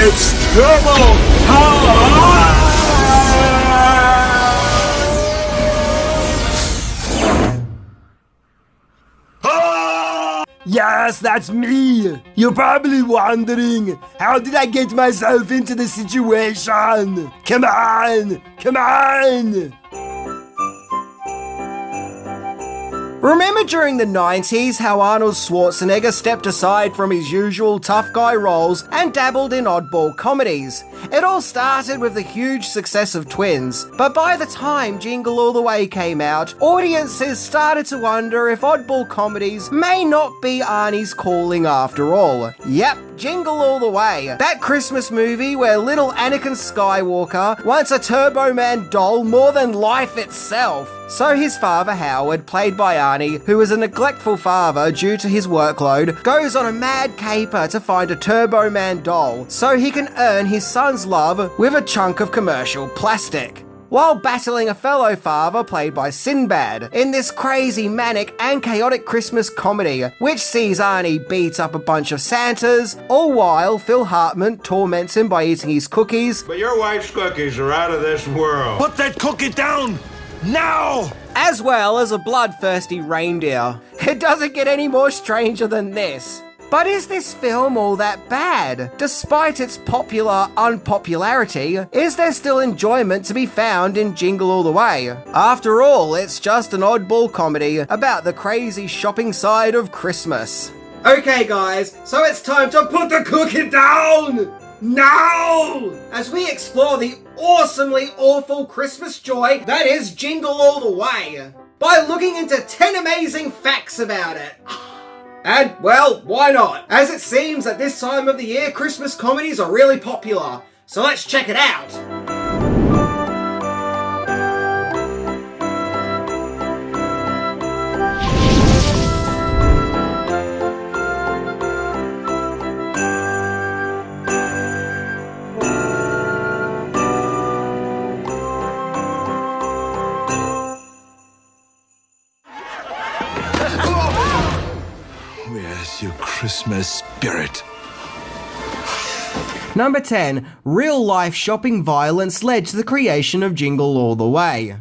It's Turbo Power! Yes, that's me! You're probably wondering, how did I get myself into the situation? Come on! Come on! Remember during the 90s how Arnold Schwarzenegger stepped aside from his usual tough guy roles and dabbled in oddball comedies? It all started with the huge success of Twins, but by the time Jingle All the Way came out, audiences started to wonder if oddball comedies may not be Arnie's calling after all. Yep, Jingle All the Way, that Christmas movie where little Anakin Skywalker wants a Turbo Man doll more than life itself. So his father Howard, played by Arnie, who is a neglectful father due to his workload, goes on a mad caper to find a Turbo Man doll so he can earn his son's love with a chunk of commercial plastic, while battling a fellow father played by Sinbad in this crazy, manic and chaotic Christmas comedy, which sees Arnie beat up a bunch of Santas, all while Phil Hartman torments him by eating his cookies. But your wife's cookies are out of this world. Put that cookie down! Now! As well as a bloodthirsty reindeer. It doesn't get any more stranger than this. But is this film all that bad? Despite its popular unpopularity, is there still enjoyment to be found in Jingle All the Way? After all, it's just an oddball comedy about the crazy shopping side of Christmas. Okay guys, so it's time to put the cookie down! Now! As we explore the awesomely awful Christmas joy that is Jingle All the Way, by looking into 10 amazing facts about it. And, well, why not? As it seems at this time of the year, Christmas comedies are really popular. So let's check it out. Where's your Christmas spirit? Number 10. Real-life shopping violence led to the creation of Jingle All the Way.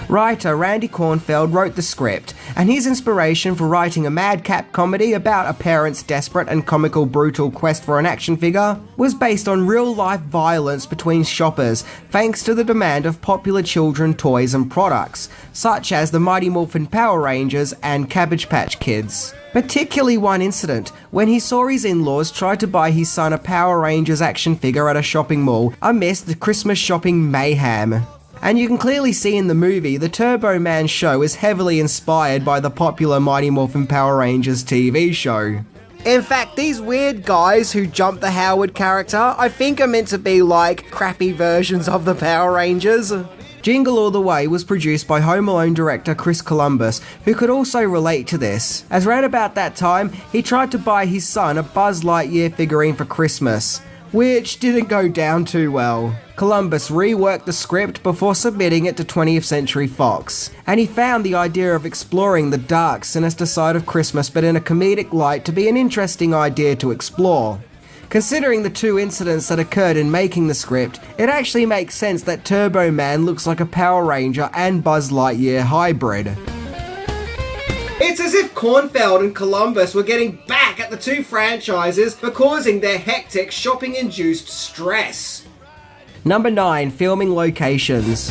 Writer Randy Kornfeld wrote the script, and his inspiration for writing a madcap comedy about a parent's desperate and comical brutal quest for an action figure was based on real-life violence between shoppers thanks to the demand of popular children toys and products, such as the Mighty Morphin Power Rangers and Cabbage Patch Kids. Particularly one incident, when he saw his in-laws try to buy his son a Power Rangers action figure at a shopping mall amidst the Christmas shopping mayhem. And you can clearly see in the movie, the Turbo Man show is heavily inspired by the popular Mighty Morphin Power Rangers TV show. In fact, these weird guys who jump the Howard character, I think are meant to be like crappy versions of the Power Rangers. Jingle All the Way was produced by Home Alone director Chris Columbus, who could also relate to this, as right about that time, he tried to buy his son a Buzz Lightyear figurine for Christmas, which didn't go down too well. Columbus reworked the script before submitting it to 20th Century Fox, and he found the idea of exploring the dark, sinister side of Christmas but in a comedic light to be an interesting idea to explore. Considering the two incidents that occurred in making the script, it actually makes sense that Turbo Man looks like a Power Ranger and Buzz Lightyear hybrid. It's as if Kornfeld and Columbus were getting back at the two franchises for causing their hectic shopping-induced stress. Number 9. Filming locations.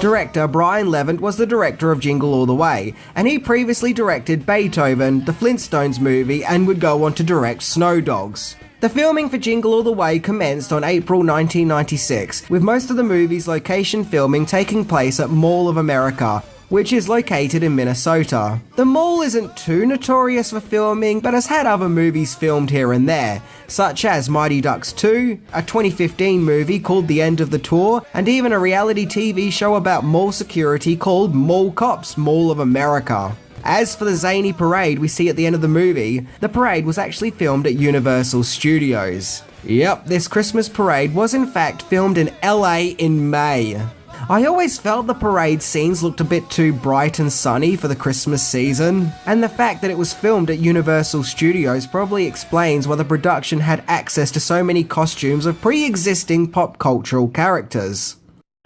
Director Brian Levant was the director of Jingle All the Way, and he previously directed Beethoven, the Flintstones movie, and would go on to direct Snow Dogs. The filming for Jingle All the Way commenced on April 1996, with most of the movie's location filming taking place at Mall of America, which is located in Minnesota. The mall isn't too notorious for filming, but has had other movies filmed here and there, such as Mighty Ducks 2, a 2015 movie called The End of the Tour, and even a reality TV show about mall security called Mall Cops, Mall of America. As for the zany parade we see at the end of the movie, the parade was actually filmed at Universal Studios. Yep, this Christmas parade was in fact filmed in LA in May. I always felt the parade scenes looked a bit too bright and sunny for the Christmas season, and the fact that it was filmed at Universal Studios probably explains why the production had access to so many costumes of pre-existing pop cultural characters.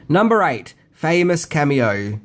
Number 8. Famous cameo.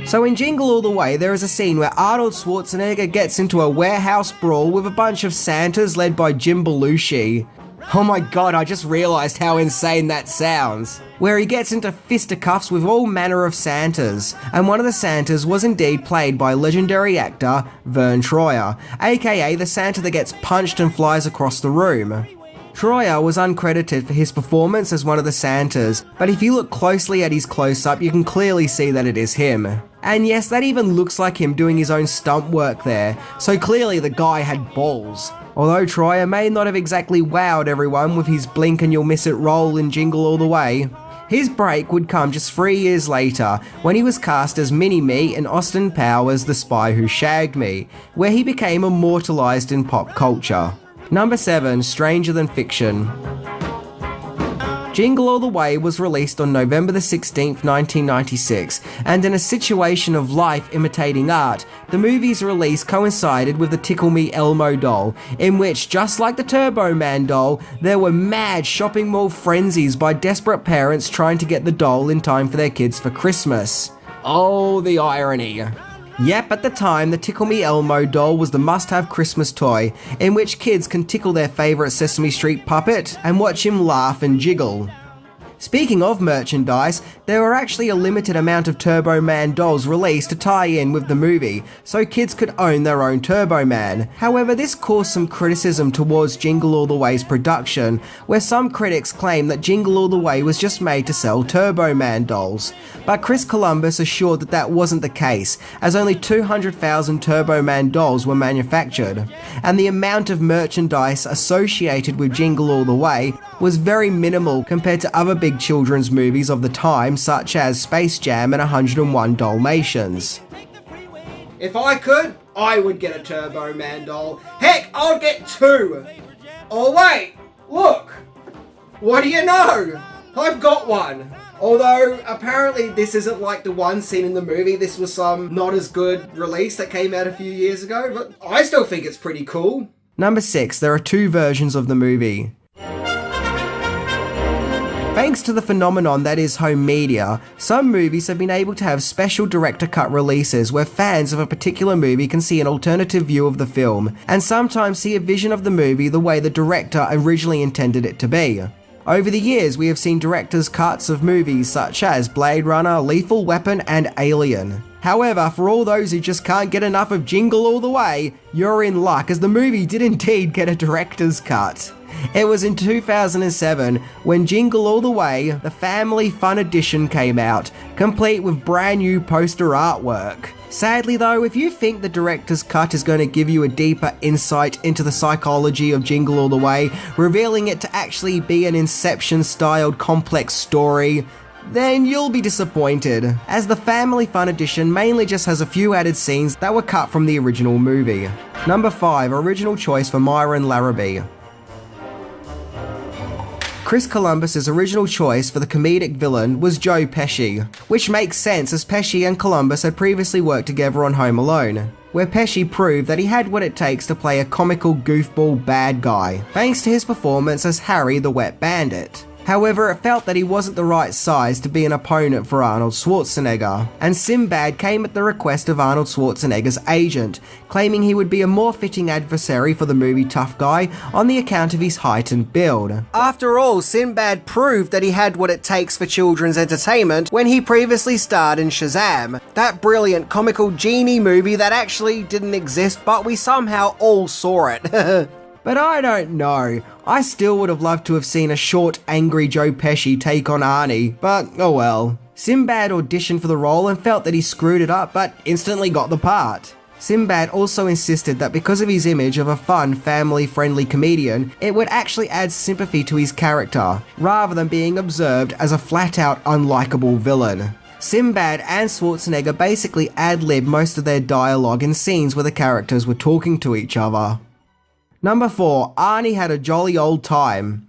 So in Jingle All the Way, there is a scene where Arnold Schwarzenegger gets into a warehouse brawl with a bunch of Santas led by Jim Belushi. Oh my god, I just realised how insane that sounds. Where he gets into fisticuffs with all manner of Santas, and one of the Santas was indeed played by legendary actor Verne Troyer, aka the Santa that gets punched and flies across the room. Troyer was uncredited for his performance as one of the Santas, but if you look closely at his close-up, you can clearly see that it is him. And yes, that even looks like him doing his own stunt work there, so clearly the guy had balls. Although Troyer may not have exactly wowed everyone with his blink and you'll miss it role in Jingle All the Way. His break would come just 3 years later, when he was cast as Mini-Me in Austin Powers' The Spy Who Shagged Me, where he became immortalised in pop culture. Number 7. Stranger Than Fiction. Jingle All the Way was released on November the 16th, 1996, and in a situation of life imitating art, the movie's release coincided with the Tickle Me Elmo doll, in which, just like the Turbo Man doll, there were mad shopping mall frenzies by desperate parents trying to get the doll in time for their kids for Christmas. Oh, the irony. Yep, at the time, the Tickle Me Elmo doll was the must-have Christmas toy, in which kids can tickle their favourite Sesame Street puppet and watch him laugh and jiggle. Speaking of merchandise, there were actually a limited amount of Turbo Man dolls released to tie in with the movie, so kids could own their own Turbo Man. However, this caused some criticism towards Jingle All the Way's production, where some critics claim that Jingle All the Way was just made to sell Turbo Man dolls. But Chris Columbus assured that that wasn't the case, as only 200,000 Turbo Man dolls were manufactured, and the amount of merchandise associated with Jingle All the Way was very minimal compared to other big children's movies of the time, such as Space Jam and 101 Dalmatians. If I could, I would get a Turbo Man doll. Heck, I'll get 2! Oh wait, look! What do you know? I've got one! Although, apparently this isn't like the one seen in the movie, this was some not as good release that came out a few years ago, but I still think it's pretty cool. Number 6, there are 2 versions of the movie. Thanks to the phenomenon that is home media, some movies have been able to have special director cut releases where fans of a particular movie can see an alternative view of the film, and sometimes see a vision of the movie the way the director originally intended it to be. Over the years, we have seen director's cuts of movies such as Blade Runner, Lethal Weapon, and Alien. However, for all those who just can't get enough of Jingle All the Way, you're in luck, as the movie did indeed get a director's cut. It was in 2007 when Jingle All the Way, the Family Fun Edition came out, complete with brand new poster artwork. Sadly though, if you think the director's cut is going to give you a deeper insight into the psychology of Jingle All the Way, revealing it to actually be an Inception-styled complex story, then you'll be disappointed, as the Family Fun Edition mainly just has a few added scenes that were cut from the original movie. Number 5, original choice for Myron Larrabee. Chris Columbus's original choice for the comedic villain was Joe Pesci, which makes sense as Pesci and Columbus had previously worked together on Home Alone, where Pesci proved that he had what it takes to play a comical goofball bad guy, thanks to his performance as Harry the Wet Bandit. However, it felt that he wasn't the right size to be an opponent for Arnold Schwarzenegger, and Sinbad came at the request of Arnold Schwarzenegger's agent, claiming he would be a more fitting adversary for the movie Tough Guy on the account of his height and build. After all, Sinbad proved that he had what it takes for children's entertainment when he previously starred in Shazam, that brilliant comical genie movie that actually didn't exist but we somehow all saw it. But I don't know, I still would have loved to have seen a short, angry Joe Pesci take on Arnie, but oh well. Sinbad auditioned for the role and felt that he screwed it up, but instantly got the part. Sinbad also insisted that because of his image of a fun, family-friendly comedian, it would actually add sympathy to his character, rather than being observed as a flat-out unlikable villain. Sinbad and Schwarzenegger basically ad-libbed most of their dialogue in scenes where the characters were talking to each other. Number 4, Arnie had a jolly old time.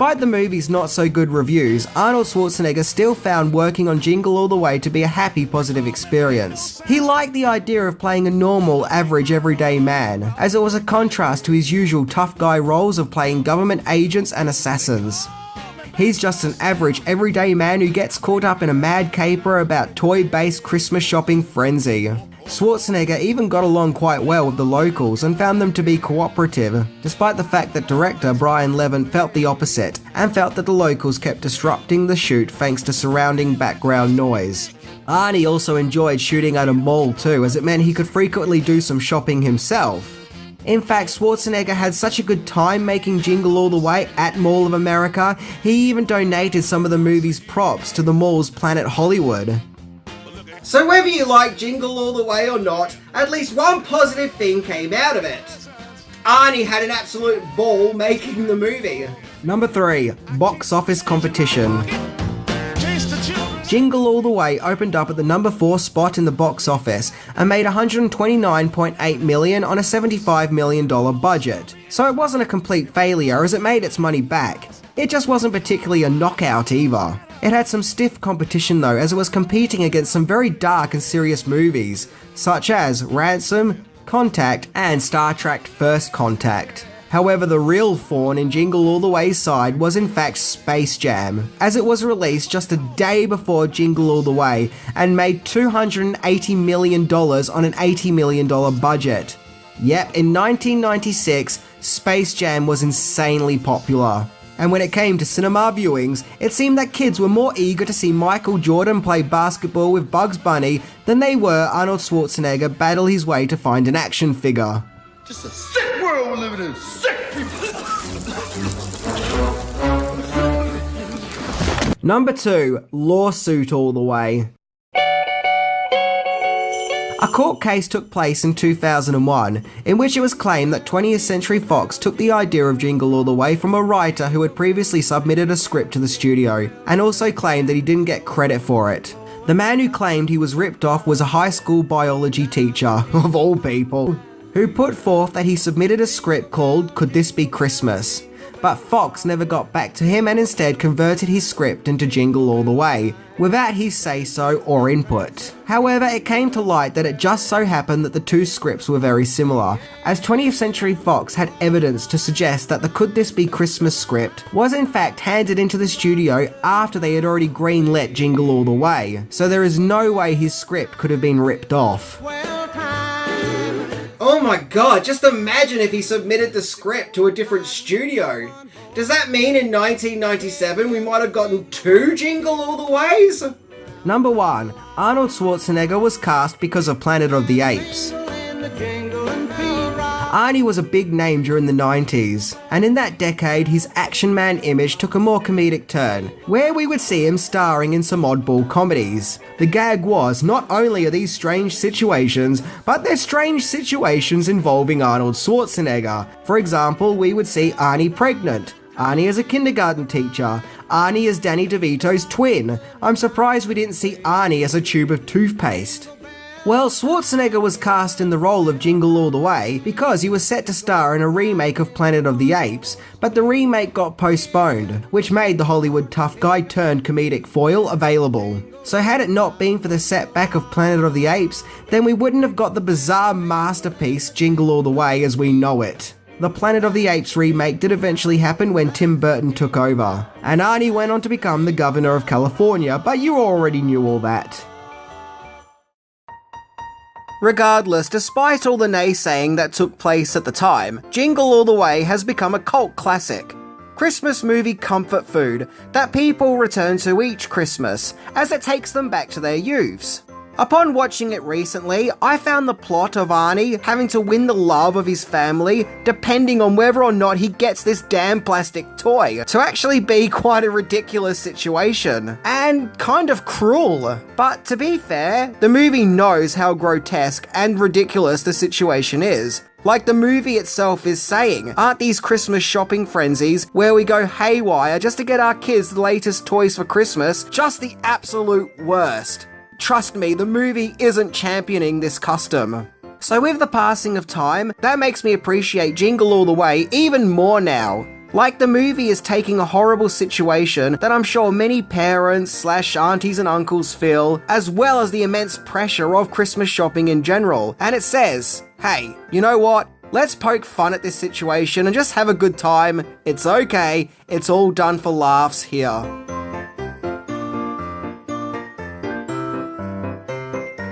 Despite the movie's not so good reviews, Arnold Schwarzenegger still found working on Jingle All the Way to be a happy, positive experience. He liked the idea of playing a normal, average, everyday man, as it was a contrast to his usual tough guy roles of playing government agents and assassins. He's just an average, everyday man who gets caught up in a mad caper about toy-based Christmas shopping frenzy. Schwarzenegger even got along quite well with the locals and found them to be cooperative, despite the fact that director Brian Levin felt the opposite and felt that the locals kept disrupting the shoot thanks to surrounding background noise. Arnie also enjoyed shooting at a mall too, as it meant he could frequently do some shopping himself. In fact, Schwarzenegger had such a good time making Jingle All the Way at Mall of America, he even donated some of the movie's props to the mall's Planet Hollywood. So whether you like Jingle All the Way or not, at least one positive thing came out of it. Arnie had an absolute ball making the movie. Number 3. Box office competition. Jingle All the Way opened up at the number 4 spot in the box office and made $129.8 million on a $75 million budget. So it wasn't a complete failure as it made its money back. It just wasn't particularly a knockout either. It had some stiff competition though, as it was competing against some very dark and serious movies, such as Ransom, Contact, and Star Trek First Contact. However, the real thorn in Jingle All the Way's side was in fact Space Jam, as it was released just a day before Jingle All the Way and made $280 million on an $80 million budget. Yep, in 1996, Space Jam was insanely popular. And when it came to cinema viewings, it seemed that kids were more eager to see Michael Jordan play basketball with Bugs Bunny than they were Arnold Schwarzenegger battle his way to find an action figure. Just a sick world we're living in. Sick people. Number 2. Lawsuit All the Way. A court case took place in 2001, in which it was claimed that 20th Century Fox took the idea of Jingle All the Way from a writer who had previously submitted a script to the studio, and also claimed that he didn't get credit for it. The man who claimed he was ripped off was a high school biology teacher, of all people, who put forth that he submitted a script called Could This Be Christmas? But Fox never got back to him and instead converted his script into Jingle All the Way, without his say-so or input. However, it came to light that it just so happened that the two scripts were very similar, as 20th Century Fox had evidence to suggest that the Could This Be Christmas script was in fact handed into the studio after they had already greenlit Jingle All the Way, so there is no way his script could have been ripped off. Oh my god, just imagine if he submitted the script to a different studio. Does that mean in 1997 we might have gotten 2 Jingle All the Ways? Number 1. Arnold Schwarzenegger was cast because of Planet of the Apes. Arnie was a big name during the 90s, and in that decade his action man image took a more comedic turn, where we would see him starring in some oddball comedies. The gag was, not only are these strange situations, but they're strange situations involving Arnold Schwarzenegger. For example, we would see Arnie pregnant, Arnie as a kindergarten teacher, Arnie as Danny DeVito's twin. I'm surprised we didn't see Arnie as a tube of toothpaste. Well, Schwarzenegger was cast in the role of Jingle All the Way because he was set to star in a remake of Planet of the Apes, but the remake got postponed, which made the Hollywood tough guy turned comedic foil available. So had it not been for the setback of Planet of the Apes, then we wouldn't have got the bizarre masterpiece Jingle All the Way as we know it. The Planet of the Apes remake did eventually happen when Tim Burton took over, and Arnie went on to become the governor of California, but you already knew all that. Regardless, despite all the naysaying that took place at the time, Jingle All the Way has become a cult classic. Christmas movie comfort food that people return to each Christmas, as it takes them back to their youths. Upon watching it recently, I found the plot of Arnie having to win the love of his family, depending on whether or not he gets this damn plastic toy, to actually be quite a ridiculous situation, and kind of cruel. But to be fair, the movie knows how grotesque and ridiculous the situation is. Like the movie itself is saying, aren't these Christmas shopping frenzies where we go haywire just to get our kids the latest toys for Christmas just the absolute worst? Trust me, the movie isn't championing this custom. So with the passing of time, that makes me appreciate Jingle All the Way even more now. Like the movie is taking a horrible situation that I'm sure many parents / aunties and uncles feel, as well as the immense pressure of Christmas shopping in general, and it says, hey, you know what? Let's poke fun at this situation and just have a good time. It's okay, it's all done for laughs here.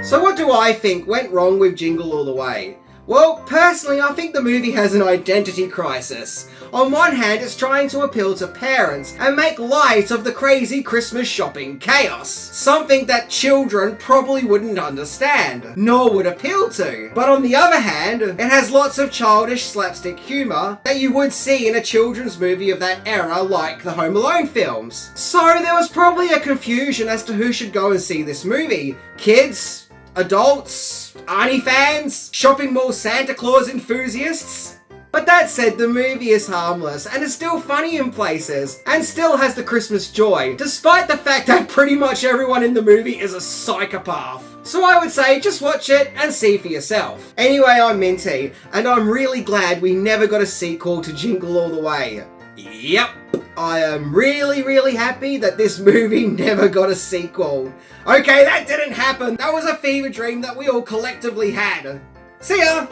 So what do I think went wrong with Jingle All the Way? Well, personally, I think the movie has an identity crisis. On one hand, it's trying to appeal to parents and make light of the crazy Christmas shopping chaos, something that children probably wouldn't understand, nor would appeal to. But on the other hand, it has lots of childish slapstick humour that you would see in a children's movie of that era like the Home Alone films. So there was probably a confusion as to who should go and see this movie. Kids? Adults? Arnie fans? Shopping mall Santa Claus enthusiasts? But that said, the movie is harmless and is still funny in places and still has the Christmas joy, despite the fact that pretty much everyone in the movie is a psychopath. So I would say just watch it and see for yourself. Anyway, I'm Minty, and I'm really glad we never got a sequel to Jingle All the Way. Yep, I am really happy that this movie never got a sequel. Okay, that didn't happen. That was a fever dream that we all collectively had. See ya!